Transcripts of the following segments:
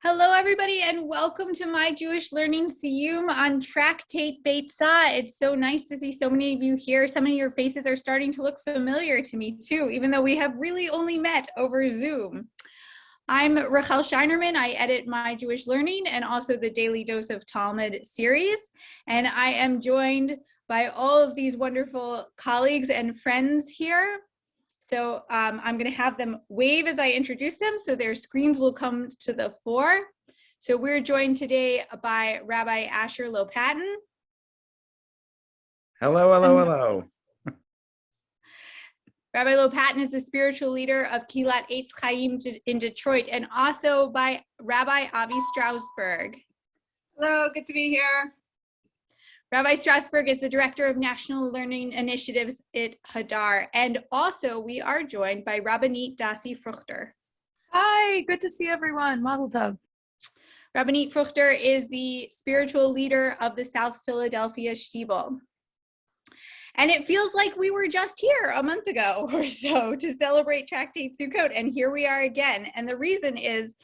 Hello, everybody, and welcome to my Jewish Learning Siyyum on Tractate Beitzah. It's so nice to see so many of you here. Some of your faces are starting to look familiar to me, too, even though we have really only met over Zoom. I'm Rachel Scheinerman. I edit my Jewish Learning and also the Daily Dose of Talmud series, and I am joined by all of these wonderful colleagues and friends here. So I'm going to have them wave as I introduce them, so their screens will come to the fore. So we're joined today by Rabbi Asher Lopatin. Hello, hello, hello. Rabbi Lopatin is the spiritual leader of Kilat Eitz Chaim in Detroit, and also by Rabbi Avi Strausberg. Hello, good to be here. Rabbi Strausberg is the Director of National Learning Initiatives at Hadar. And also we are joined by Rabbanit Dasi Fruchter. Hi, good to see everyone. Mazel tov. Rabbanit Fruchter is the spiritual leader of the South Philadelphia Shtibel. And it feels like we were just here a month ago or so to celebrate Tractate Sukkot. And here we are again. And the reason is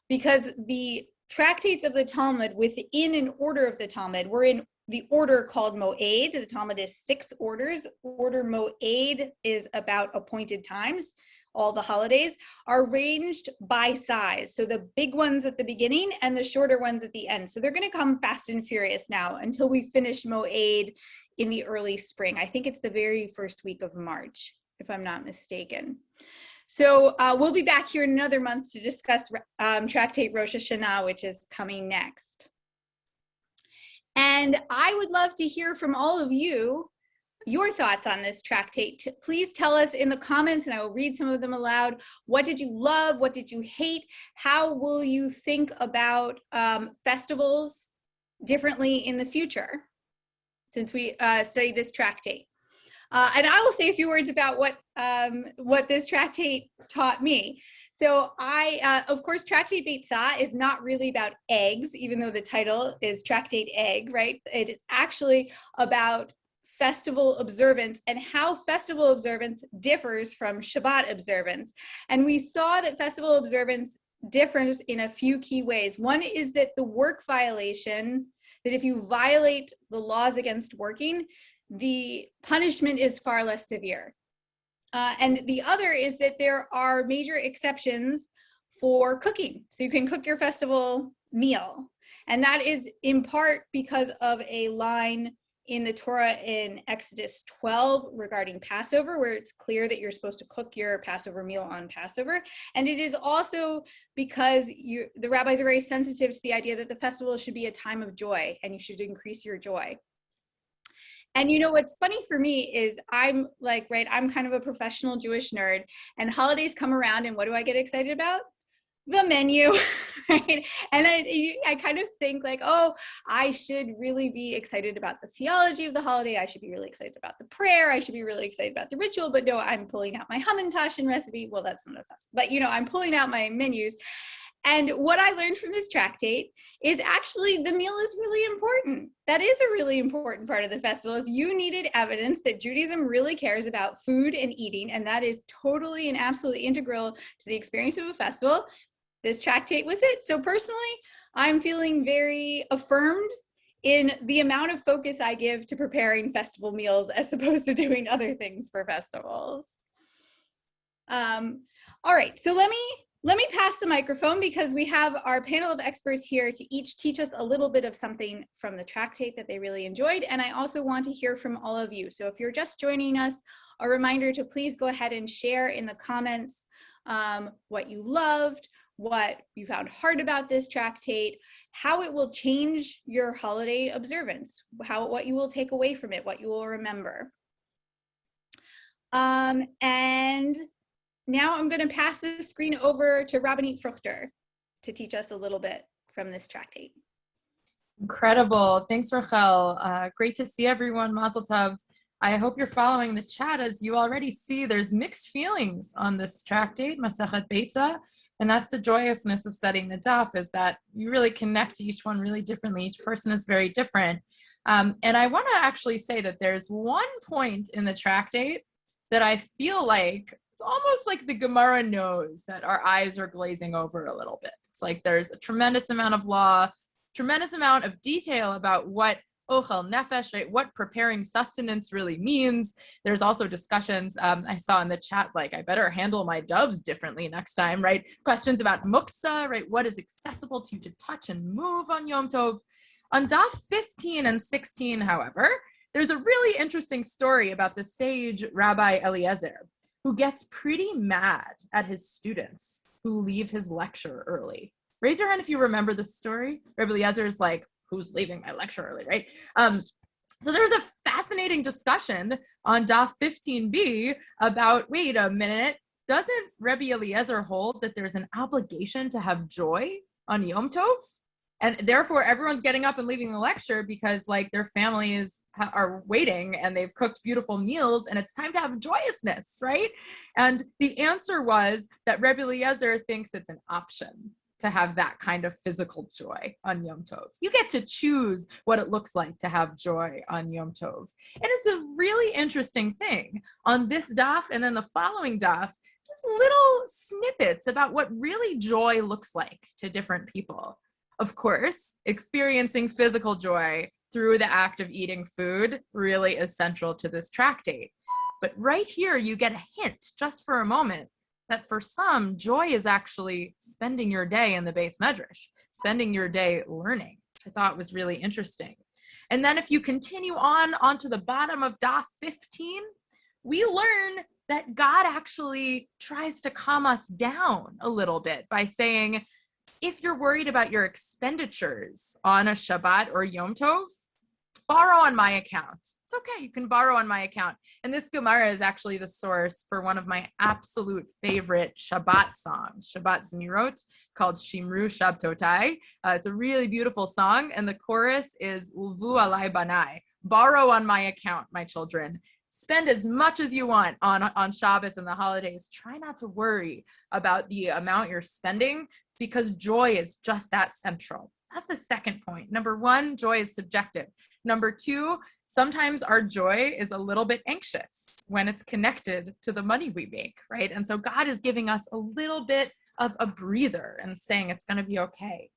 because the tractates of the Talmud within an order of the Talmud were in the order called Moed. The Talmud is 6 orders. Order Moed is about appointed times. All the holidays are arranged by size. So the big ones at the beginning and the shorter ones at the end. So they're going to come fast and furious now until we finish Moed in the early spring. I think it's the very first week of March, if I'm not mistaken. So we'll be back here in another month to discuss Tractate Rosh Hashanah, which is coming next. And I would love to hear from all of you, your thoughts on this tractate. Please tell us in the comments, and I will read some of them aloud. What did you love? What did you hate? How will you think about festivals differently in the future, since we study this tractate? And I will say a few words about what this tractate taught me. So of course, Tractate Beitzah is not really about eggs, even though the title is Tractate Egg, right? It is actually about festival observance and how festival observance differs from Shabbat observance. And we saw that festival observance differs in a few key ways. One is that the work violation, that if you violate the laws against working, the punishment is far less severe. And the other is that there are major exceptions for cooking. So you can cook your festival meal. And that is in part because of a line in the Torah in Exodus 12 regarding Passover, where it's clear that you're supposed to cook your Passover meal on Passover. And it is also because the rabbis are very sensitive to the idea that the festival should be a time of joy and you should increase your joy. And you know, what's funny for me is I'm kind of a professional Jewish nerd, and holidays come around and what do I get excited about? The menu, right? And I kind of think like, oh, I should really be excited about the theology of the holiday. I should be really excited about the prayer. I should be really excited about the ritual, but no, I'm pulling out my Hamantashen recipe. Well, that's not a fest, but you know, I'm pulling out my menus. And what I learned from this tractate is actually the meal is really important. That is a really important part of the festival. If you needed evidence that Judaism really cares about food and eating, and that is totally and absolutely integral to the experience of a festival, this tractate was it. So personally, I'm feeling very affirmed in the amount of focus I give to preparing festival meals as opposed to doing other things for festivals. All right, so let me pass the microphone because we have our panel of experts here to each teach us a little bit of something from the tractate that they really enjoyed. And I also want to hear from all of you. So if you're just joining us, a reminder to please go ahead and share in the comments what you loved, what you found hard about this tractate, how it will change your holiday observance, what you will take away from it, what you will remember. And now I'm going to pass the screen over to Rabbanit Fruchter to teach us a little bit from this tractate. Incredible. Thanks, Rachel. Great to see everyone. Mazel tov. I hope you're following the chat. As you already see, there's mixed feelings on this tractate, Masechet Beitzah, and that's the joyousness of studying the daf, is that you really connect to each one really differently. Each person is very different. And I want to actually say that there's one point in the tractate that I feel like it's almost like the Gemara knows that our eyes are glazing over a little bit. It's like there's a tremendous amount of law, tremendous amount of detail about what ochel nefesh, right? What preparing sustenance really means. There's also discussions I saw in the chat, like, I better handle my doves differently next time, right? Questions about muktzah, right? What is accessible to you to touch and move on Yom Tov? On daf 15 and 16, however, there's a really interesting story about the sage Rabbi Eliezer, who gets pretty mad at his students who leave his lecture early. Raise your hand if you remember this story. Rabbi Eliezer is like, who's leaving my lecture early, right? So there's a fascinating discussion on daf 15b about, wait a minute, doesn't Rabbi Eliezer hold that there's an obligation to have joy on Yom Tov? And therefore everyone's getting up and leaving the lecture because like their families are waiting and they've cooked beautiful meals and it's time to have joyousness, right? And the answer was that Rabbi Eliezer thinks it's an option to have that kind of physical joy on Yom Tov. You get to choose what it looks like to have joy on Yom Tov. And it's a really interesting thing. On this daf and then the following daf, just little snippets about what really joy looks like to different people. Of course, experiencing physical joy through the act of eating food really is central to this tractate. But right here, you get a hint, just for a moment, that for some, joy is actually spending your day in the Beis Medrash, spending your day learning, which I thought was really interesting. And then if you continue on onto the bottom of daf 15, we learn that God actually tries to calm us down a little bit by saying, if you're worried about your expenditures on a Shabbat or Yom Tov, borrow on my account. It's okay, you can borrow on my account. And this Gemara is actually the source for one of my absolute favorite Shabbat songs, Shabbat Zmirot, called Shimru Shabtotai. It's a really beautiful song, and the chorus is Ulvu alai banai, borrow on my account, my children. Spend as much as you want on Shabbos and the holidays. Try not to worry about the amount you're spending because joy is just that central. That's the second point. Number one, joy is subjective. Number two, sometimes our joy is a little bit anxious when it's connected to the money we make, right? And so God is giving us a little bit of a breather and saying it's going to be okay.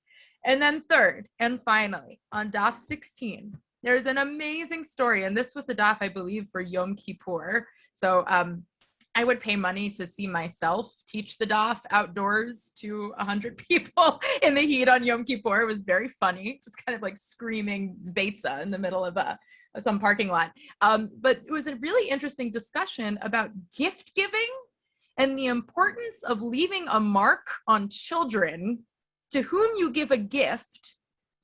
And then third, and finally, on daf 16, there's an amazing story. And this was the daf, I believe, for Yom Kippur. So I would pay money to see myself teach the daf outdoors to 100 people in the heat on Yom Kippur. It was very funny, just kind of like screaming Beitzah in the middle of some parking lot. But it was a really interesting discussion about gift giving and the importance of leaving a mark on children to whom you give a gift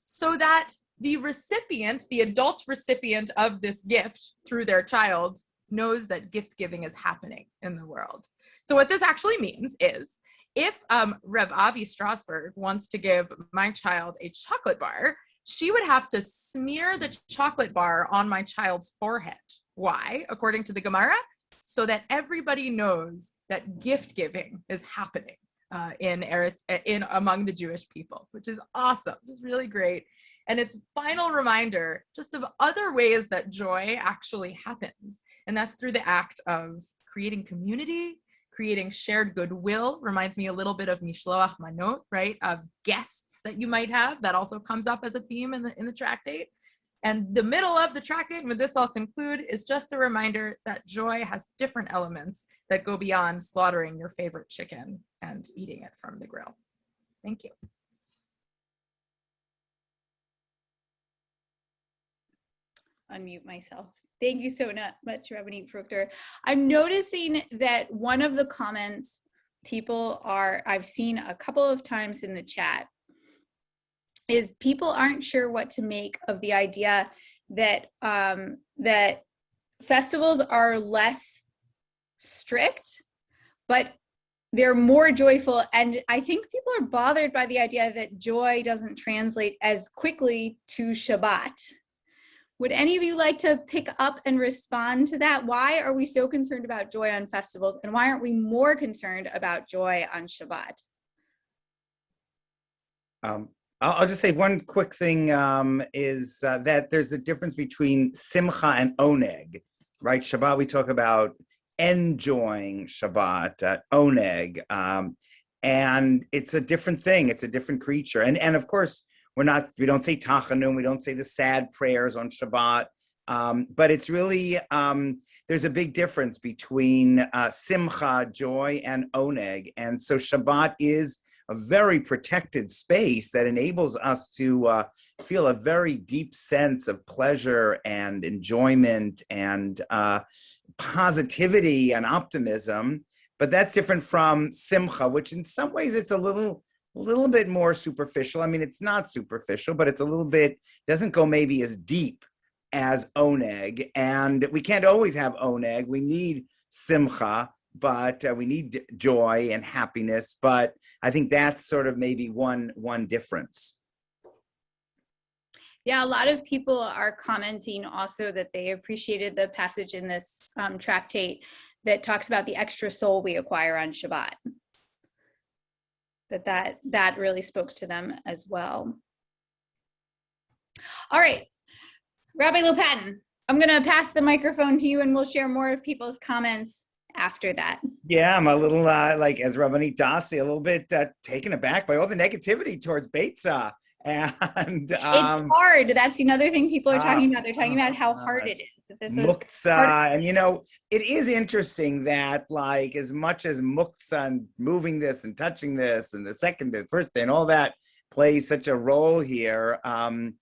so that the recipient, the adult recipient of this gift through their child, knows that gift giving is happening in the world. So what this actually means is if Rev Avi Strausberg wants to give my child a chocolate bar, she would have to smear the chocolate bar on my child's forehead. Why? According to the Gemara, so that everybody knows that gift giving is happening in among the Jewish people, which is awesome. It's really great. And it's final reminder just of other ways that joy actually happens. And that's through the act of creating community, creating shared goodwill. Reminds me a little bit of Mishloach Manot, right? Of guests that you might have. That also comes up as a theme in the tractate. And the middle of the tractate, and with this I'll conclude, is just a reminder that joy has different elements that go beyond slaughtering your favorite chicken and eating it from the grill. Thank you. Unmute myself. Thank you so much, Rabbanit Fruchter. I'm noticing that one of the comments I've seen a couple of times in the chat is people aren't sure what to make of the idea that that festivals are less strict, but they're more joyful. And I think people are bothered by the idea that joy doesn't translate as quickly to Shabbat. Would any of you like to pick up and respond to that? Why are we so concerned about joy on festivals, and why aren't we more concerned about joy on Shabbat? I'll just say one quick thing is that there's a difference between simcha and oneg, right? Shabbat, we talk about enjoying Shabbat, oneg. and it's a different thing. It's a different creature. And of course, we don't say Tachanun, we don't say the sad prayers on Shabbat. But it's really, there's a big difference between simcha, joy, and oneg. And so Shabbat is a very protected space that enables us to feel a very deep sense of pleasure and enjoyment and positivity and optimism. But that's different from simcha, which in some ways it's a little bit more superficial. I mean, it's not superficial, but it's a little bit, doesn't go maybe as deep as oneg. And we can't always have oneg. We need simcha, but we need joy and happiness. But I think that's sort of maybe one difference. Yeah, a lot of people are commenting also that they appreciated the passage in this tractate that talks about the extra soul we acquire on Shabbat. That really spoke to them as well. All right, Rabbi Lopatin, I'm going to pass the microphone to you and we'll share more of people's comments after that. Yeah, I'm a little, like as Rabbanit Dasi, a little bit taken aback by all the negativity towards Beitzah. And it's hard. That's another thing people are talking about. They're talking about how hard it is. Muktzah, and it is interesting that like as much as muktzah and moving this and touching this and the second and first day and all that plays such a role here, and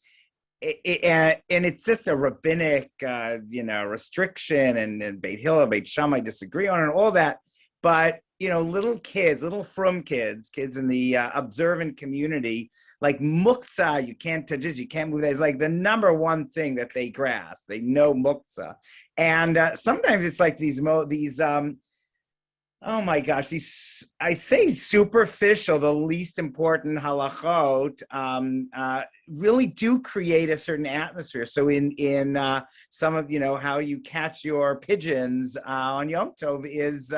it's just a rabbinic restriction, and Beit Hillel, Beit Shammai disagree on it and all that, but little kids, little frum kids in the observant community, like muktzah, you can't touch this, you can't move that. It's like the number one thing that they grasp. They know muktzah, and sometimes it's like these oh my gosh, these, I say superficial, the least important halachot really do create a certain atmosphere. So in some of how you catch your pigeons on Yom Tov is.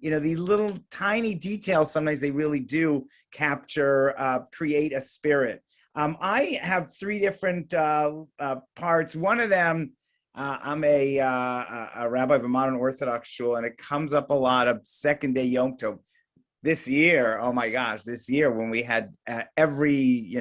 These little tiny details, sometimes they really do capture, create a spirit. I have three different parts. One of them, I'm a rabbi of a modern Orthodox shul, and it comes up a lot of second day Yom Tov. This year, oh my gosh, when we had every,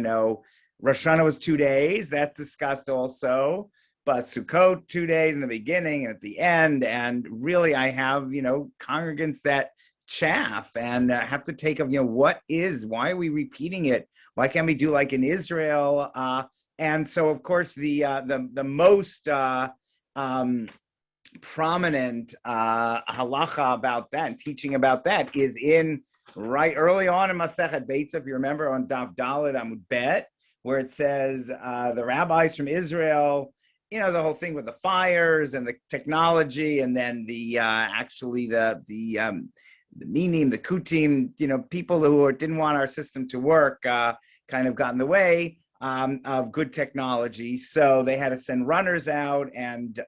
Rosh Hashanah was 2 days, that's discussed also. But Sukkot 2 days in the beginning and at the end, and really I have congregants that chaff and have to take of why are we repeating it? Why can't we do like in Israel? And so of course the most prominent halacha about that and teaching about that is in right early on in Masechet Beitzah, if you remember, on Daf Daled Amud Bet, where it says the rabbis from Israel. The whole thing with the fires and the technology, and then the minim, the kutim, people who didn't want our system to work, kind of got in the way of good technology. So they had to send runners out, and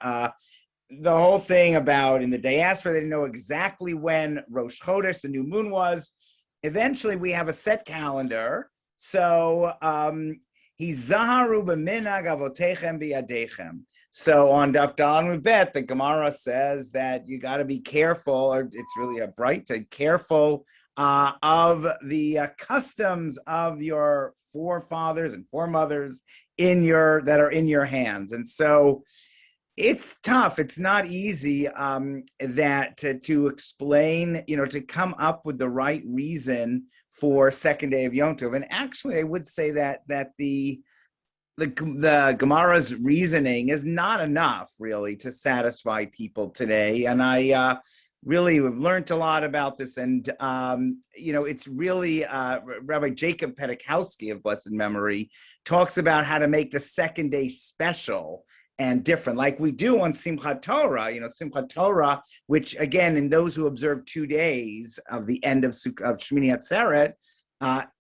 the whole thing about in the diaspora, they didn't know exactly when Rosh Chodesh, the new moon, was. Eventually, we have a set calendar. So Hizaharu b'minhag avotechem b'yadechem. So on Daf Daled Bet, the Gemara says that you got to be careful, or it's really a bright, careful of the customs of your forefathers and foremothers that are in your hands. And so it's tough. It's not easy that to explain, to come up with the right reason for second day of Yom Tov. And actually, I would say that the Gemara's reasoning is not enough, really, to satisfy people today. And I really have learned a lot about this. And, it's really, Rabbi Jacob Pedikowski of blessed memory talks about how to make the second day special and different, like we do on Simchat Torah, Simchat Torah, which again, in those who observe 2 days of the end of Shmini Atzeret,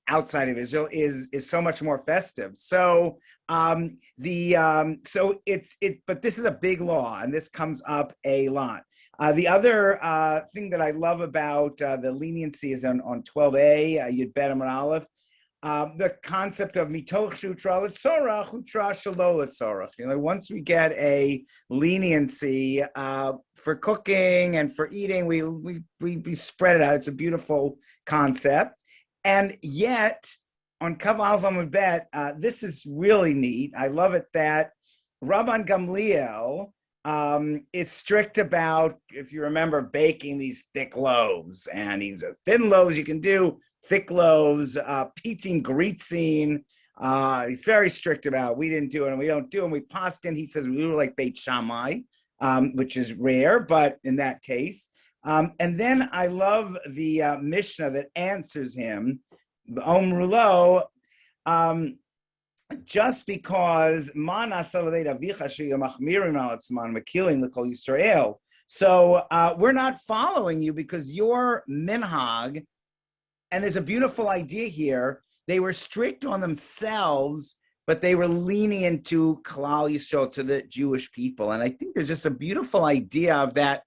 outside of Israel is so much more festive. So but this is a big law, and this comes up a lot. The other thing that I love about the leniency is on 12a, Yud Bet Amud Aleph, the concept of mitoch shutra l'tzorach, hutra shelo l'tzorach. Once we get a leniency for cooking and for eating, we spread it out. It's a beautiful concept. And yet, on Kav Aleph Amud Bet, this is really neat. I love it that Rabban Gamliel is strict about, if you remember, baking these thick loaves. And he's thin loaves you can do, thick loaves, pitzin, gritzin. He's very strict about, we didn't do it and we don't do it. And we paskin, he says we were like Beit Shammai, which is rare, but in that case. And then I love the Mishnah that answers him, Omrulo, just because so we're not following you because your minhag, and there's a beautiful idea here, they were strict on themselves, but they were lenient to Klal Yisrael, to the Jewish people. And I think there's just a beautiful idea of that.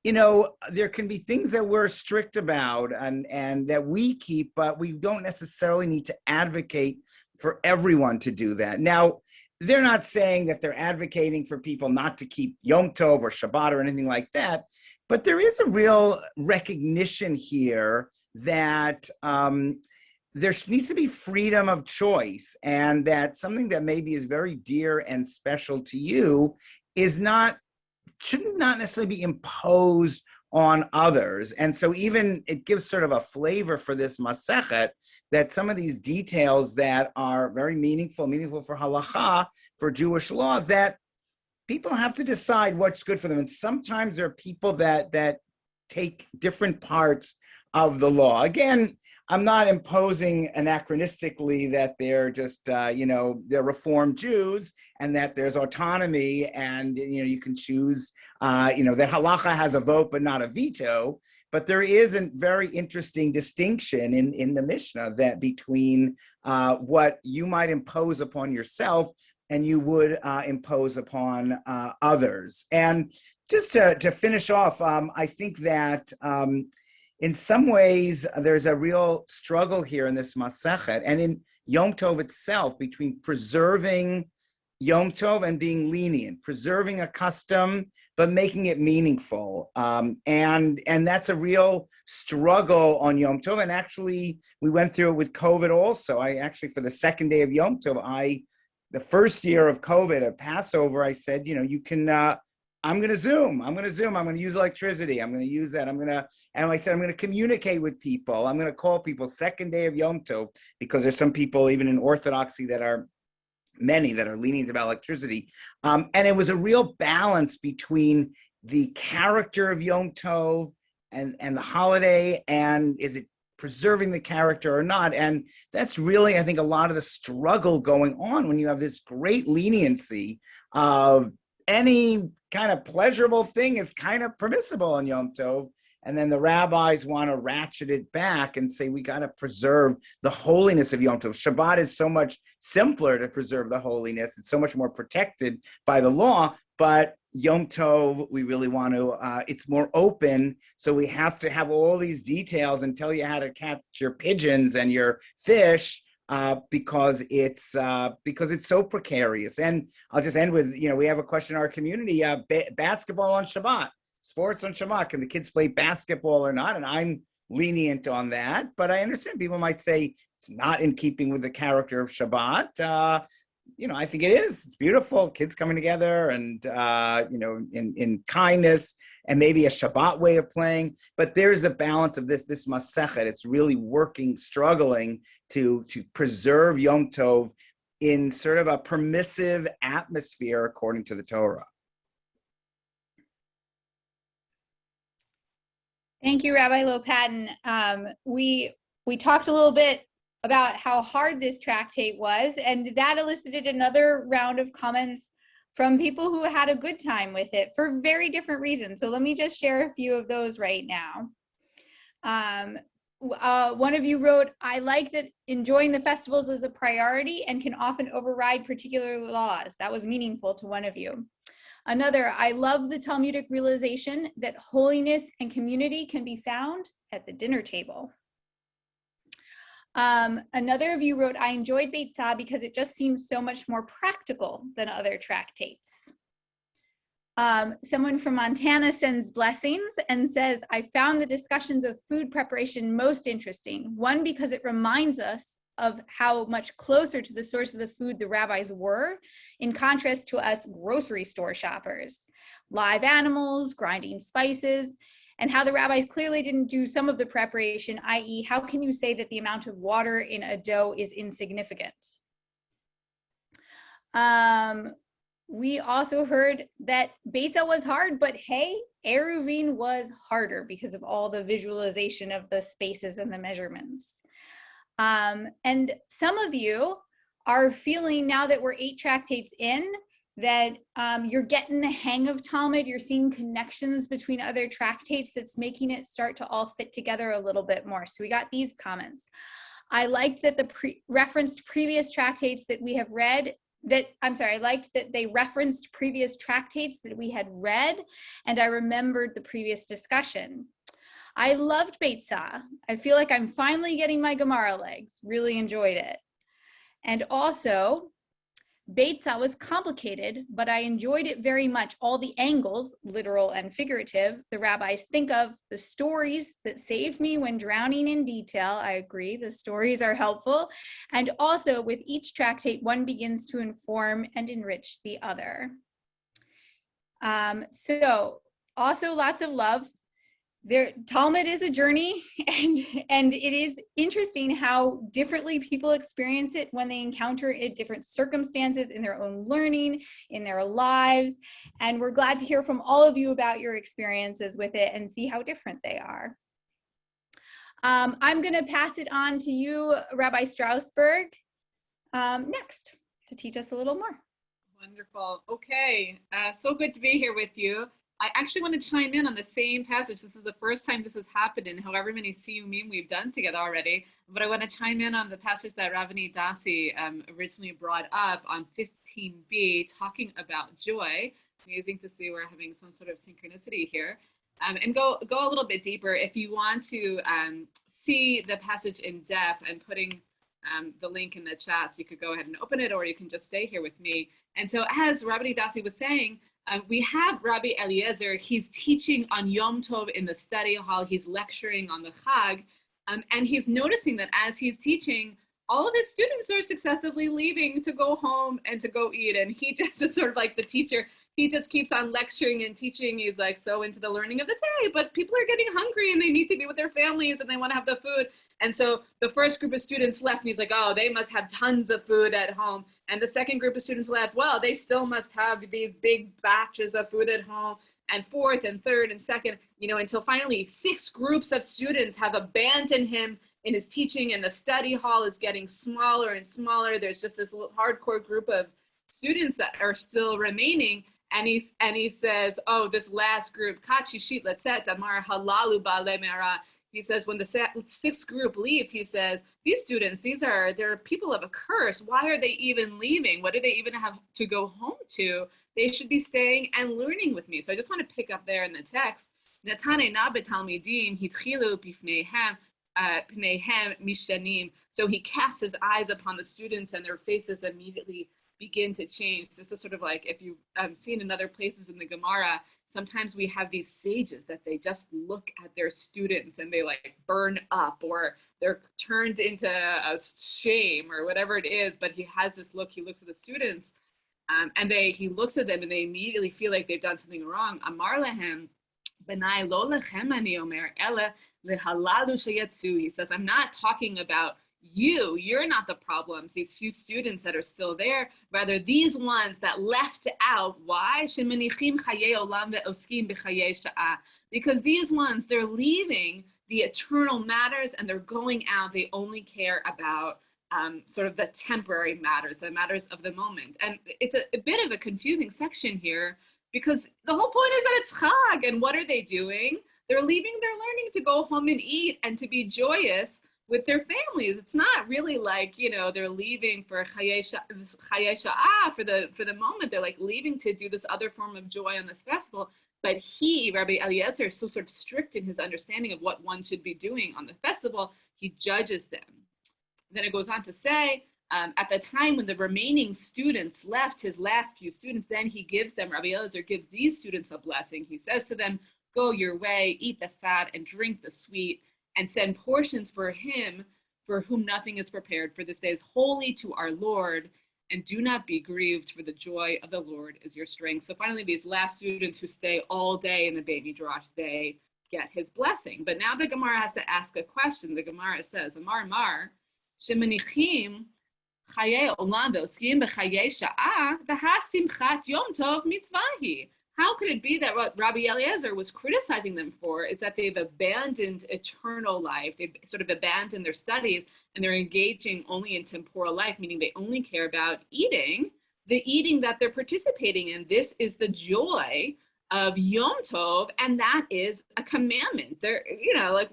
You know, there can be things that we're strict about and that we keep, but we don't necessarily need to advocate for everyone to do that. Now, they're not saying that they're advocating for people not to keep Yom Tov or Shabbat or anything like that, but there is a real recognition here that there needs to be freedom of choice, and that something that maybe is very dear and special to you shouldn't not necessarily be imposed on others. And so even it gives sort of a flavor for this Masechet, that some of these details that are very meaningful for halacha, for Jewish law, that people have to decide what's good for them. And sometimes there are people that take different parts of the law. Again, I'm not imposing anachronistically that they're just, they're Reformed Jews and that there's autonomy and, you can choose, that halacha has a vote but not a veto. But there is a very interesting distinction in the Mishnah that between what you might impose upon yourself and you would impose upon others. And just to finish off, I think that in some ways, there's a real struggle here in this Masechet and in Yom Tov itself between preserving Yom Tov and being lenient, preserving a custom, but making it meaningful. And that's a real struggle on Yom Tov. And actually, we went through it with COVID also. For the second day of Yom Tov, the first year of COVID at Passover, I said, you can, I'm going to Zoom. I'm going to use electricity. I'm going to use that. And I said, I'm going to communicate with people. I'm going to call people second day of Yom Tov, because there's some people, even in Orthodoxy, many that are lenient about electricity. And it was a real balance between the character of Yom Tov and the holiday, and is it preserving the character or not? And that's really, I think, a lot of the struggle going on when you have this great leniency of any kind of pleasurable thing is kind of permissible on Yom Tov. And then the rabbis want to ratchet it back and say, we got to preserve the holiness of Yom Tov. Shabbat is so much simpler to preserve the holiness. It's so much more protected by the law. But Yom Tov, we really want to, it's more open. So we have to have all these details and tell you how to catch your pigeons and your fish, because it's so precarious. And I'll just end with, we have a question in our community, basketball on Shabbat, sports on Shabbat. Can the kids play basketball or not? And I'm lenient on that, but I understand people might say it's not in keeping with the character of Shabbat. I think it is. It's beautiful. Kids coming together and, in kindness, and maybe a Shabbat way of playing. But there's a balance of this Masechet. It's really struggling to preserve Yom Tov in sort of a permissive atmosphere according to the Torah. Thank you, Rabbi Lopatin. We talked a little bit about how hard this tractate was, and that elicited another round of comments from people who had a good time with it for very different reasons. So let me just share a few of those right now. One of you wrote, I like that enjoying the festivals is a priority and can often override particular laws. That was meaningful to one of you. Another, I love the Talmudic realization that holiness and community can be found at the dinner table. Another of you wrote, I enjoyed Beitzah because it just seems so much more practical than other tractates. Someone from Montana sends blessings and says, I found the discussions of food preparation most interesting. One, because it reminds us of how much closer to the source of the food the rabbis were, in contrast to us grocery store shoppers. Live animals, grinding spices, and how the rabbis clearly didn't do some of the preparation, i.e., how can you say that the amount of water in a dough is insignificant? We also heard that Beitzah was hard, but hey, Eruvin was harder because of all the visualization of the spaces and the measurements. And some of you are feeling, now that we're 8 tractates in, that you're getting the hang of Talmud, you're seeing connections between other tractates that's making it start to all fit together a little bit more. So we got these comments. I liked that the referenced previous tractates that we have read, I liked that they referenced previous tractates that we had read, and I remembered the previous discussion. I loved Beitzah. I feel like I'm finally getting my Gemara legs. Really enjoyed it. And also, Beitzah was complicated, but I enjoyed it very much. All the angles, literal and figurative, the rabbis think of, the stories that saved me when drowning in detail. I agree, the stories are helpful. And also, with each tractate, one begins to inform and enrich the other. So, also lots of love. Talmud is a journey, and it is interesting how differently people experience it when they encounter it, different circumstances in their own learning, in their lives. And we're glad to hear from all of you about your experiences with it and see how different they are. I'm going to pass it on to you, Rabbi Strausberg, next to teach us a little more. Wonderful. Okay, so good to be here with you. I actually want to chime in on the same passage. This is the first time this has happened in however many Siyyumim we've done together already. But I want to chime in on the passage that Rabbanit Dasi originally brought up on 15b, talking about joy. Amazing to see we're having some sort of synchronicity here. And go a little bit deeper. If you want to see the passage in depth, I'm putting the link in the chat, so you could go ahead and open it, or you can just stay here with me. And so as Rabbanit Dasi was saying, we have Rabbi Eliezer. He's teaching on Yom Tov in the study hall. He's lecturing on the Chag. And he's noticing that as he's teaching, all of his students are successively leaving to go home and to go eat. And he just is sort of like the teacher. He just keeps on lecturing and teaching. He's like so into the learning of the day, but people are getting hungry and they need to be with their families and they want to have the food. And so the first group of students left and he's like, oh, they must have tons of food at home. And the second group of students left, well, they still must have these big batches of food at home. And fourth and third and second, until finally 6 groups of students have abandoned him in his teaching, and the study hall is getting smaller and smaller. There's just this little hardcore group of students that are still remaining. And he says, oh, this last group, Kachishit Letzet Amar Halalu Ba'ale Me'ara. He says, when the 6th group leaves, he says, these students, they're people of a curse. Why are they even leaving? What do they even have to go home to? They should be staying and learning with me. So I just want to pick up there in the text. So he casts his eyes upon the students and their faces immediately begin to change. This is sort of like if you've seen in other places in the Gemara, sometimes we have these sages that they just look at their students and they like burn up, or they're turned into a shame or whatever it is. But he has this look, he looks at the students and he looks at them and they immediately feel like they've done something wrong. Amar lehem, Benai lo lechem ani omer, ele lehalalu sheyatzu. He says, I'm not talking about you're not the problems, these few students that are still there, rather these ones that left out. Why? Because these ones, they're leaving the eternal matters and they're going out, they only care about sort of the temporary matters, the matters of the moment. And it's a bit of a confusing section here, because the whole point is that it's Chag, and what are they doing? They're leaving their learning to go home and eat and to be joyous with their families. It's not really like, they're leaving for Chayei Sha'ah, for the moment. They're like leaving to do this other form of joy on this festival. But Rabbi Eliezer, is so sort of strict in his understanding of what one should be doing on the festival. He judges them. Then it goes on to say, At the time when the remaining students left, his last few students, then he gives them, Rabbi Eliezer gives these students a blessing. He says to them, go your way, eat the fat and drink the sweet, and send portions for him for whom nothing is prepared. For this day is holy to our Lord, and do not be grieved, for the joy of the Lord is your strength. So finally, these last students who stay all day in the Beit Midrash, they get his blessing. But now the Gemara has to ask a question. The Gemara says, Amar Mar, Shemanichim Chaye Olando Skim B'Chaye Sha'a V'Hasimchat Yom Tov Mitzvahi. How could it be that what Rabbi Eliezer was criticizing them for is that they've abandoned eternal life, they've sort of abandoned their studies, and they're engaging only in temporal life, meaning they only care about eating, the eating that they're participating in. This is the joy of Yom Tov, and that is a commandment. They're,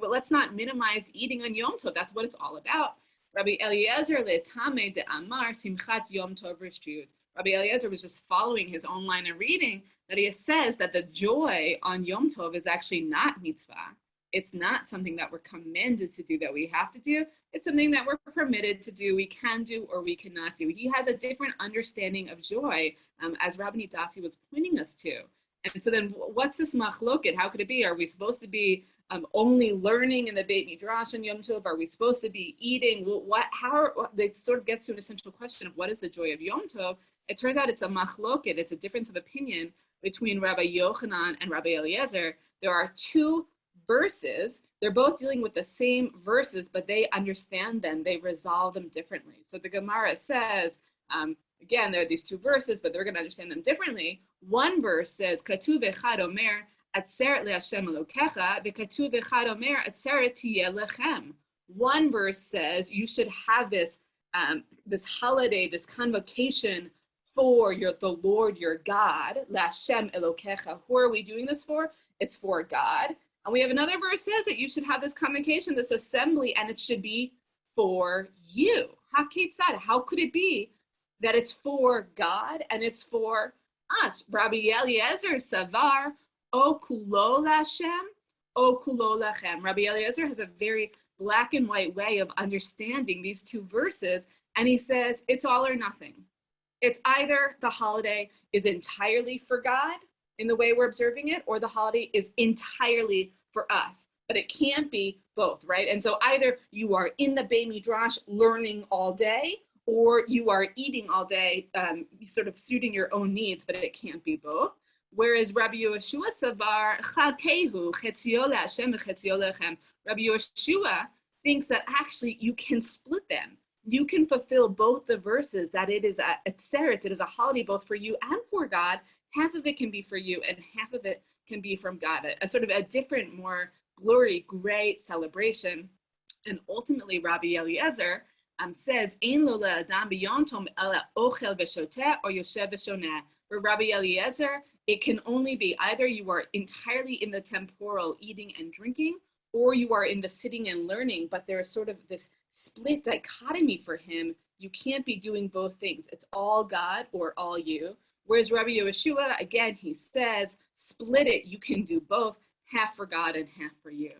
well, let's not minimize eating on Yom Tov. That's what it's all about. Rabbi Eliezer le'tameh de amar simchat Yom Tov rishut. Rabbi Eliezer was just following his own line of reading, that he says that the joy on Yom Tov is actually not mitzvah. It's not something that we're commanded to do, that we have to do. It's something that we're permitted to do, we can do, or we cannot do. He has a different understanding of joy, as Rabbanit Dasi was pointing us to. And so then what's this machloket? How could it be? Are we supposed to be only learning in the Beit Midrash on Yom Tov? Are we supposed to be eating? It sort of gets to an essential question of what is the joy of Yom Tov? It turns out it's a machloket, it's a difference of opinion between Rabbi Yochanan and Rabbi Eliezer. There are two verses. They're both dealing with the same verses, but they understand them, they resolve them differently. So the Gemara says, again, there are these two verses, but they're going to understand them differently. One verse says, Katuv echad omer, atzeret le'Hashem Elokecha, v'katuv echad omer, atzeret tiyeh lechem. One verse says you should have this holiday, this convocation for the Lord your God, L'Hashem Elokecha. Who are we doing this for? It's for God. And we have another verse says that you should have this convocation, this assembly, and it should be for you. HaKetzad, how could it be that it's for God and it's for us? Rabbi Eliezer Savar, O Kulo L'Hashem, O Kulo Lachem. Rabbi Eliezer has a very black and white way of understanding these two verses, and he says it's all or nothing. It's either the holiday is entirely for God in the way we're observing it, or the holiday is entirely for us. But it can't be both, right? And so either you are in the Beit Midrash learning all day, or you are eating all day, sort of suiting your own needs, but it can't be both. Whereas Rabbi Yehoshua Savar, Chalkehu, Chetzio L'Hashem Chetzio Lechem. Rabbi Yehoshua thinks that actually you can split them. You can fulfill both the verses, that it is a tzeret, it is a holiday both for you and for God. Half of it can be for you and half of it can be from God. A sort of a different, more glory, great celebration. And ultimately, Rabbi Eliezer says, Ein lo le'adam b'yom tov ela ochel v'shoteh or yoshev v'shoneh. For Rabbi Eliezer, it can only be either you are entirely in the temporal eating and drinking, or you are in the sitting and learning, but there is sort of this split dichotomy for him. You can't be doing both things. It's all God or all you. Whereas Rabbi Yehoshua, again, he says, split it. You can do both, half for God and half for you.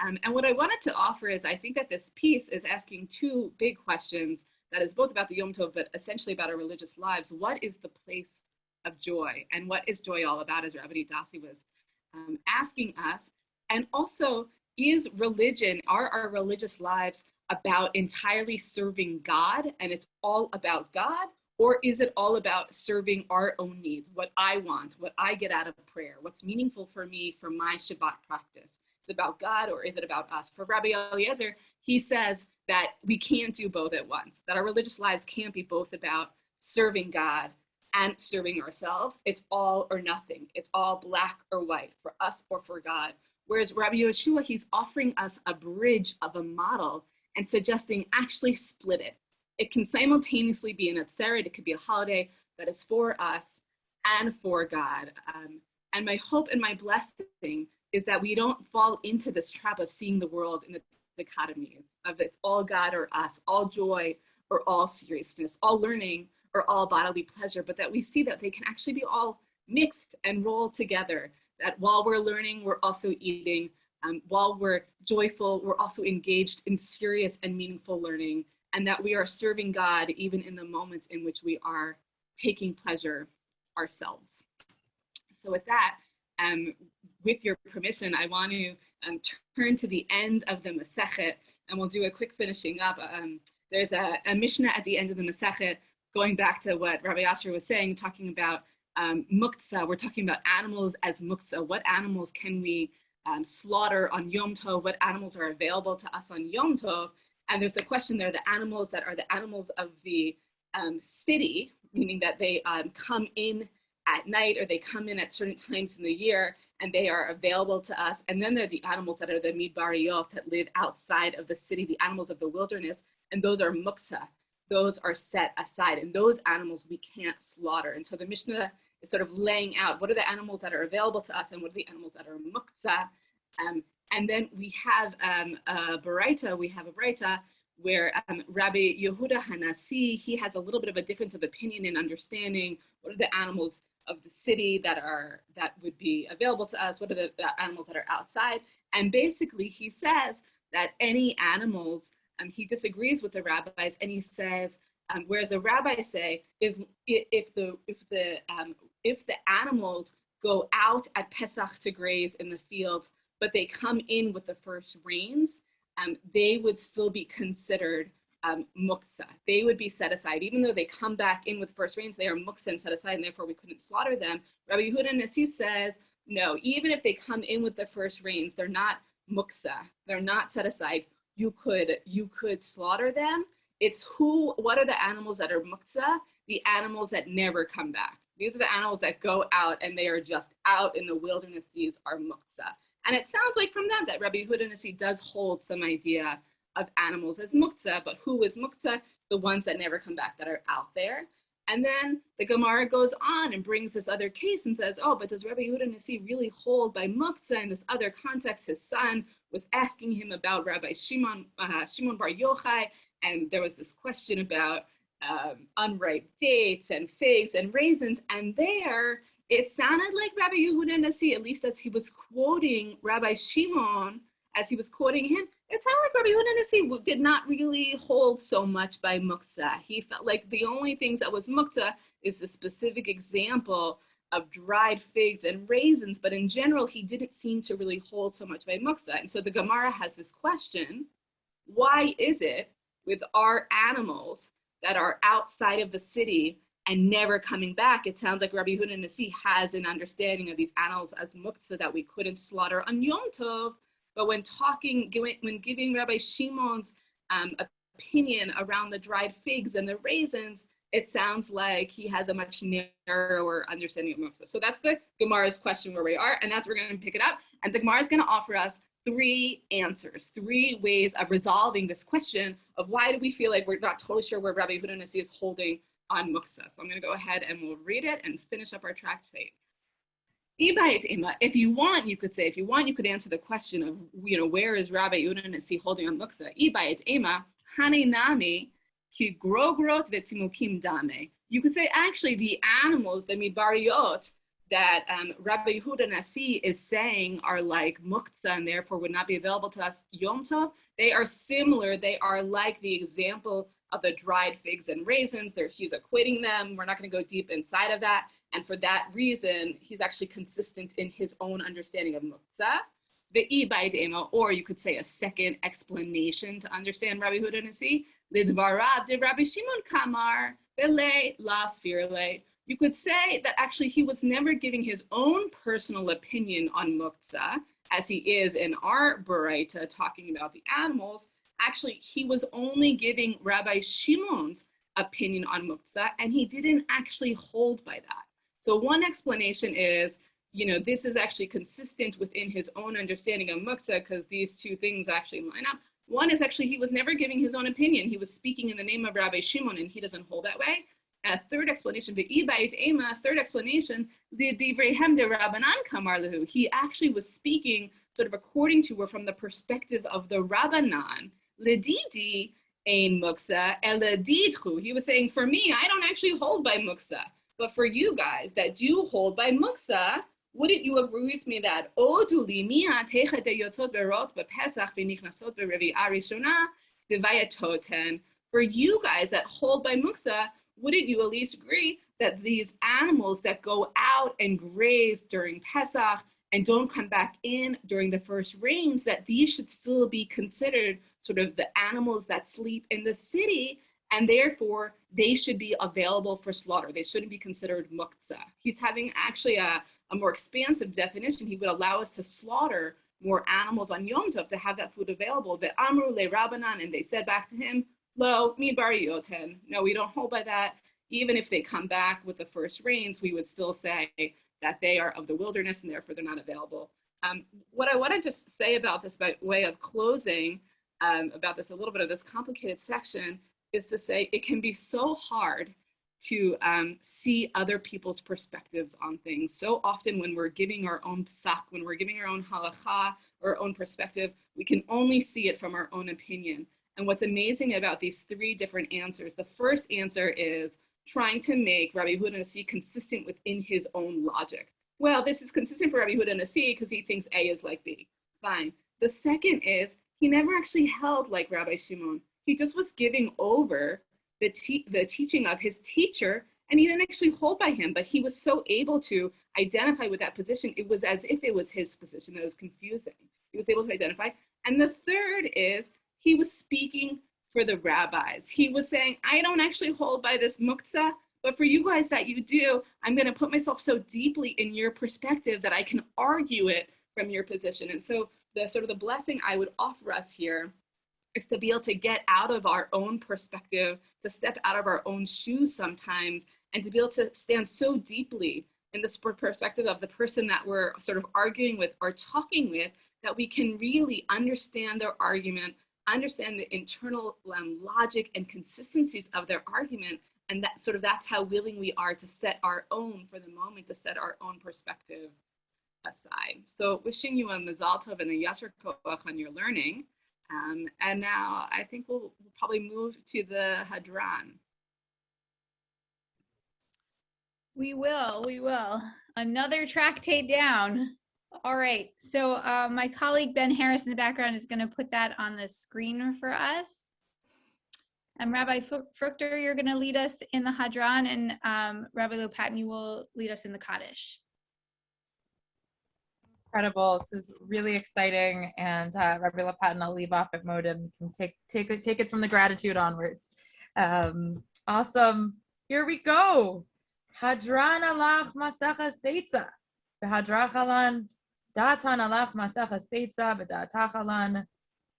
And what I wanted to offer is, I think that this piece is asking two big questions that is both about the Yom Tov, but essentially about our religious lives. What is the place of joy? And what is joy all about, as Rabbanit Dasi was asking us? And also, is religion, are our religious lives about entirely serving God and it's all about God? Or is it all about serving our own needs, what I want, what I get out of prayer, what's meaningful for me for my Shabbat practice? It's about God, or is it about us? For Rabbi Eliezer, he says that we can't do both at once, that our religious lives can't be both about serving God and serving ourselves. It's all or nothing. It's all black or white, for us or for God. Whereas Rabbi Yehoshua, he's offering us a bridge of a model and suggesting actually split it. It can simultaneously be an atzeret, it could be a holiday that is for us and for God. And my hope and my blessing is that we don't fall into this trap of seeing the world in the dichotomies of it's all God or us, all joy or all seriousness, all learning or all bodily pleasure, but that we see that they can actually be all mixed and roll together, that while we're learning, we're also eating. While we're joyful, we're also engaged in serious and meaningful learning. and that we are serving God even in the moments in which we are taking pleasure ourselves. So with that, with your permission, I want to turn to the end of the Masechet, and we'll do a quick finishing up. There's a Mishnah at the end of the Masechet, going back to what Rabbi Asher was saying, talking about muktzah. We're talking about animals as muktzah. What animals can we slaughter on Yom Tov? What animals are available to us on Yom Tov? And there's the question there, the animals that are the animals of the city, meaning that they come in at night or they come in at certain times in the year and they are available to us. And then there are the animals that are the midbariyot that live outside of the city, the animals of the wilderness, and those are muktzah. Those are set aside, and those animals we can't slaughter. And so the Mishnah is sort of laying out what are the animals that are available to us and what are the animals that are muktzah. And then we have a Baraita where Rabbi Yehuda Hanasi, he has a little bit of a difference of opinion in understanding what are the animals of the city that would be available to us, what are the animals that are outside. And basically he says that any animals, he disagrees with the rabbis, and he says, whereas the rabbis say is if the animals go out at Pesach to graze in the fields, but they come in with the first rains, they would still be considered muktzah. They would be set aside. Even though they come back in with first rains, they are muktzah and set aside, and therefore we couldn't slaughter them. Rabbi Yehuda Nasi says, no, even if they come in with the first rains, they're not muktzah. They're not set aside. You could slaughter them. It's what are the animals that are muktzah? The animals that never come back. These are the animals that go out and they are just out in the wilderness. These are muktzah. And it sounds like from that Rabbi Yehuda Nasi does hold some idea of animals as muktzah, but who is muktzah? The ones that never come back, that are out there. And then the Gemara goes on and brings this other case and says, oh, but does Rabbi Yehuda Nasi really hold by muktzah? In this other context, his son was asking him about Rabbi Shimon Bar Yochai, and there was this question about unripe dates and figs and raisins, and there it sounded like Rabbi Yehuda Nasi, at least as he was quoting Rabbi Shimon, as he was quoting him, it sounded like Rabbi Yehuda Nasi did not really hold so much by muktzah. He felt like the only things that was muktzah is the specific example of dried figs and raisins, but in general, he didn't seem to really hold so much by muktzah. And so the Gemara has this question, why is it with our animals that are outside of the city and never coming back, it sounds like Rabbi Yehuda Nasi has an understanding of these animals as muktzah that we couldn't slaughter on Yom Tov, but when giving Rabbi Shimon's opinion around the dried figs and the raisins, it sounds like he has a much narrower understanding of muktzah. So that's the Gemara's question where we are, and that's where we're going to pick it up. And the Gemara is going to offer us 3 answers, 3 ways of resolving this question of why do we feel like we're not totally sure where Rabbi Yehuda Nasi is holding on muktzah. So I'm going to go ahead and we'll read it and finish up our tractate. If you want, you could answer the question of, where is Rabbi Yehuda Nasi holding on muktzah? You could say, actually, the animals, the midbariyot, that Rabbi Yehuda Nasi is saying are like muktzah and therefore would not be available to us Yom Tov, they are similar. They are like the example of the dried figs and raisins. He's equating them. We're not going to go deep inside of that. And for that reason, he's actually consistent in his own understanding of muktzah. Or you could say a second explanation to understand Rabbi Yehuda Nasi. Lidvarav de Rabbi Shimon Kamar Bele La Sfirle. You could say that actually he was never giving his own personal opinion on muktzah, as he is in our Baraita talking about the animals. Actually, he was only giving Rabbi Shimon's opinion on muktzah, and he didn't actually hold by that. So one explanation is, this is actually consistent within his own understanding of muktzah because these 2 things actually line up. One is actually he was never giving his own opinion. He was speaking in the name of Rabbi Shimon, and he doesn't hold that way. A third explanation, he actually was speaking sort of according to or from the perspective of the Rabbanan. Ledidi ein muktzah eledidchu. He was saying, for me, I don't actually hold by muktzah, but for you guys that do hold by muktzah, wouldn't you agree with me that for you guys that hold by muktzah, wouldn't you at least agree that these animals that go out and graze during Pesach and don't come back in during the first rains, that these should still be considered sort of the animals that sleep in the city, and therefore they should be available for slaughter. They shouldn't be considered muktzah. He's having actually a more expansive definition. He would allow us to slaughter more animals on Yom Tov to have that food available. But Amru le Rabbanan, and they said back to him, Lo, midbar yoten. No, we don't hold by that. Even if they come back with the first rains, we would still say that they are of the wilderness and therefore they're not available. What I want to just say about this by way of closing, about this, a little bit of this complicated section, is to say it can be so hard to see other people's perspectives on things. So often when we're giving our own psak, when we're giving our own halacha or our own perspective, we can only see it from our own opinion. And what's amazing about these three different answers, the first answer is trying to make Rabbi Yehuda Nasi consistent within his own logic. Well, this is consistent for Rabbi Yehuda Nasi because he thinks A is like B. Fine. The second is he never actually held like Rabbi Shimon. He just was giving over the teaching of his teacher, and he didn't actually hold by him, but he was so able to identify with that position. It was as if it was his position that was confusing. He was able to identify. And the third is he was speaking for the rabbis. He was saying, I don't actually hold by this muktzah, but for you guys that you do, I'm going to put myself so deeply in your perspective that I can argue it from your position. And so the sort of the blessing I would offer us here is to be able to get out of our own perspective, to step out of our own shoes sometimes, and to be able to stand so deeply in this perspective of the person that we're sort of arguing with or talking with, that we can really understand their argument, understand the internal logic and consistencies of their argument, and that sort of that's how willing we are to set our own, for the moment, to set our own perspective aside. So wishing you a mazal tov and a yasher koach on your learning. And now I think we'll probably move to the Hadran. We will. Another tractate down. All right, so my colleague Ben Harris in the background is going to put that on the screen for us. And Rabbi Fruchter, you're going to lead us in the Hadran, and Rabbi Lopatin, you will lead us in the Kaddish. Incredible. This is really exciting. And Rabbi Lopatin, I'll leave off at modem. You can take it from the gratitude onwards. Awesome. Here we go. Hadran alach Masechas Beitzah. V'hadrach alan datan alach Masechas Beitzah. V'datach alan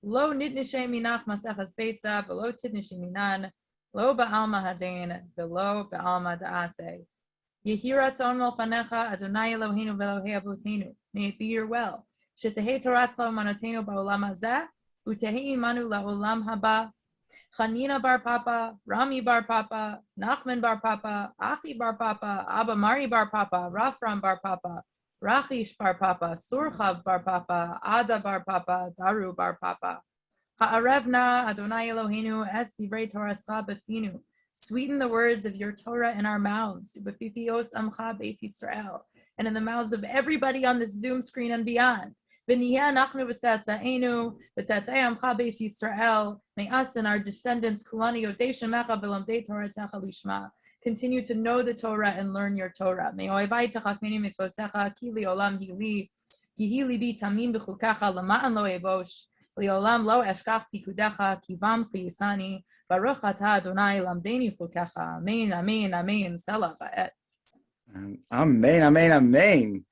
lo nidnishe minach Masechas Beitzah. V'lo tidnishe minan. Lo ba'alma hadain. V'lo ba'alma da'aseh. Yehiraton melfanecha Adonai Eloheinu v'Elohei Avosenu. May it be your will. Shetehei toratcha u'manotenu ba'olam hazeh, u'tehei imanu la'olam haba. Chanina bar Papa, Rami bar Papa, Nachman bar Papa, Achi bar Papa, Abba Mari bar Papa, Rafram bar Papa, Rachish bar Papa, Surchav bar Papa, Ada bar Papa, Daru bar Papa. Ha'arevna Adonai Eloheinu es divrei torascha befinu. Sweeten the words of your Torah in our mouths, B'fipios amcha beis Yisrael, and in the mouths of everybody on this Zoom screen and beyond. May us and our descendants continue to know the Torah and learn your Torah. Baruch atah Adonai lamdeni chukecha. Amen, amen, amen. Selah ba'et. Amen, amen, amen.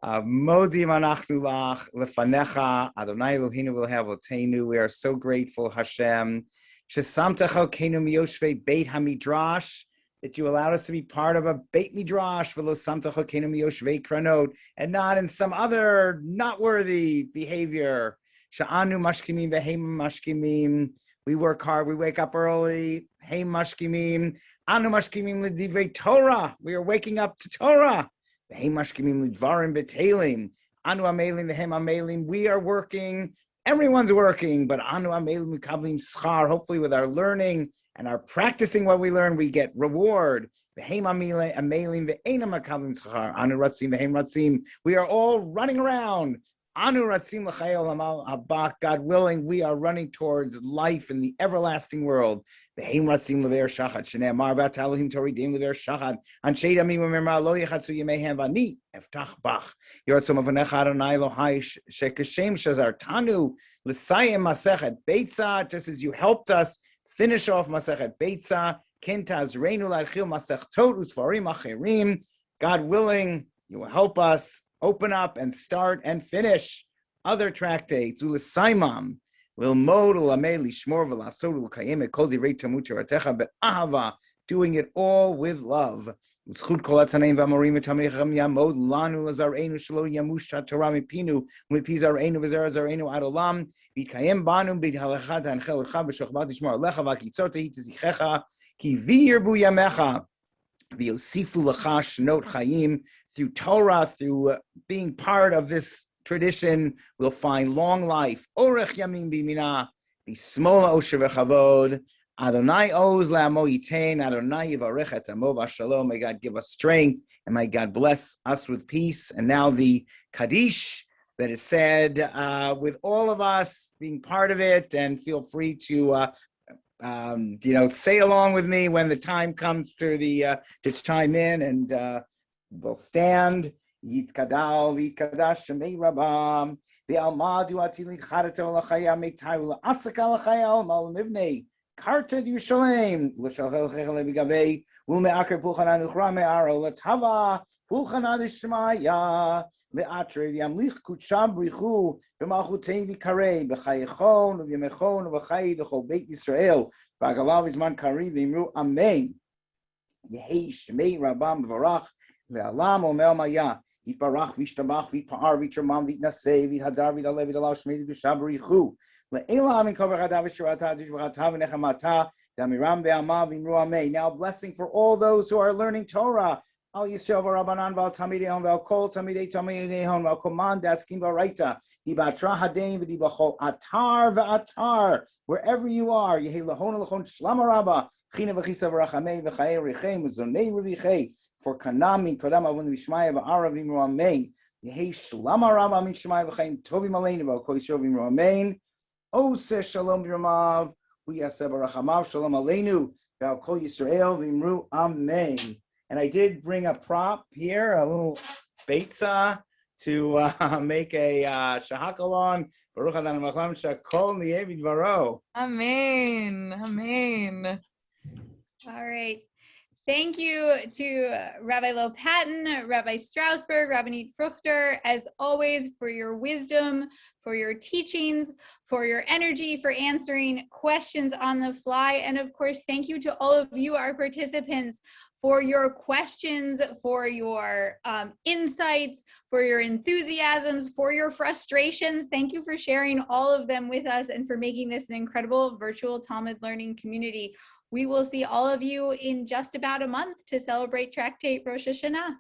Modim anachnu lach lefanecha Adonai Eloheinu v'lehavotenu. We are so grateful, Hashem, shesamtach alkeinu miyoshvei Beit Hamidrash, that you allowed us to be part of a Beit Midrash, v'lo samtach alkeinu miyoshvei kranot, and not in some other not worthy behavior. Sha'anu mashkimim v'heim mashkimim. We work hard. We wake up early. Hey mashkimim, anu mashkimim l'divrei Torah. We are waking up to Torah. Hey mashkimim l'dvarim b'teilim. Anu amelim v'hem amelim. We are working. Everyone's working, but anu amelim mikablim schar. Hopefully, with our learning and our practicing what we learn, we get reward. V'hem amelim v'eina mikablim schar. Anu ratzim v'hem ratzim. We are all running around. Anu ratzim l'chayei olam haba. God willing, we are running towards life in the everlasting world. V'heim ratzim lever shachad. Shneimar v'atalohim toridim lever shachad. Anshei damim u'merma lo yechatzu yemeihem v'ani eftach bach. Yiratzom avanecha Adonai Elohai shekashem shazartanu l'sayim masechet Beitzah. Just as you helped us finish off masechet Beitzah, kintaz reinu l'achil masechtot u'sfarim acherim. God willing, you will help us open up and start and finish other tractates. U'lesaimam lilmod u'lamei lishmor v'lasod u'l'kayem et kol divrei Talmud toratecha be'ahava, doing it all with love. U'tzchut kol hatzaneim v'amorim v'tamei chacham yamod lanu l'zareinu shelo yamush haTorah mipinu u'mipi zareinu v'zera zareinu ad olam v'yikayem banu b'halacha ta'anchel otcha b'shokbat tishmor alecha v'hakitzot tehi tzichecha ki v'yirbu yamecha v'yosifu l'cha shnot chayim. Through Torah, through being part of this tradition, we'll find long life. Orech yamim b'minah, b'smola osher v'chavod. Adonai oz le'amo yitain, Adonai yivarech et amo v'shalom. May God give us strength, and may God bless us with peace. And now the Kaddish that is said with all of us being part of it, and feel free to say along with me when the time comes to chime in, and we'll stand. Yitkadal, yitkadash shemei Rabam. Ve'almadu atilit charato l'chaya meitayu l'asaka l'chaya alma l'nivnei. Karta Yerushalayim. L'shalchel chechel lebigavei. U'me'aker pulchan anuchra me'aro l'tava. Pulchan adishmaya. Le'atre v'yamlich kutsham brichu. V'malchutein v'karei. B'chayechon v'yemechon v'chay l'chol Beit Yisrael. V'agalav izman kari v'imru amen. Yehei shemei Rabam v'varach. Ve'alam omel maya. Yitbarach v'ishtabach v'yitpa'ar v'yitramam v'yitnaseh v'yithadar v'yidalev v'yidalav shmei v'yishab b'richu. Le'elam in kover chadav v'shirata v'shirata v'nechamata d'amiram ve'ama v'imru amen. Now, blessing for all those who are learning Torah. Al Yisrael v'Rabbanan v'al Tamidehon v'al Kol Tamidei Tamidehon v'al Koman Daskim v'Raita Dibatra Hadein v'Dibachol Atar v'Atar. Wherever you are, Yehei Lahon Lachon Shlama Rabba China v'Chisa v'Rachamei v'Chayei Rechem v'Zonei v'Vichei. For Kanami Kodam Avon v'Shmaya v'Ara v'Imru Amen. Yehei Shlama Rabba min Shmaya v'Chayim Tovim Aleinu v'al Kol Yisrael v'Imru Amen. Oseh Shalom v'Ramav v'Yaseh v'Rachamav Shalom Aleinu v'al Kol Yisrael v'Imru Amen. And I did bring a prop here, a little Beitzah, to make a shahakalon. Baruch Adonai Machlam Shakol Niyevi Dvaro. Amen. Amen. All right. Thank you to Rabbi Lopatin, Rabbi Strausberg, Rabbanit Fruchter, as always, for your wisdom, for your teachings, for your energy, for answering questions on the fly. And of course, thank you to all of you, our participants, for your questions, for your insights, for your enthusiasms, for your frustrations. Thank you for sharing all of them with us and for making this an incredible virtual Talmud learning community. We will see all of you in just about a month to celebrate Tractate Rosh Hashanah.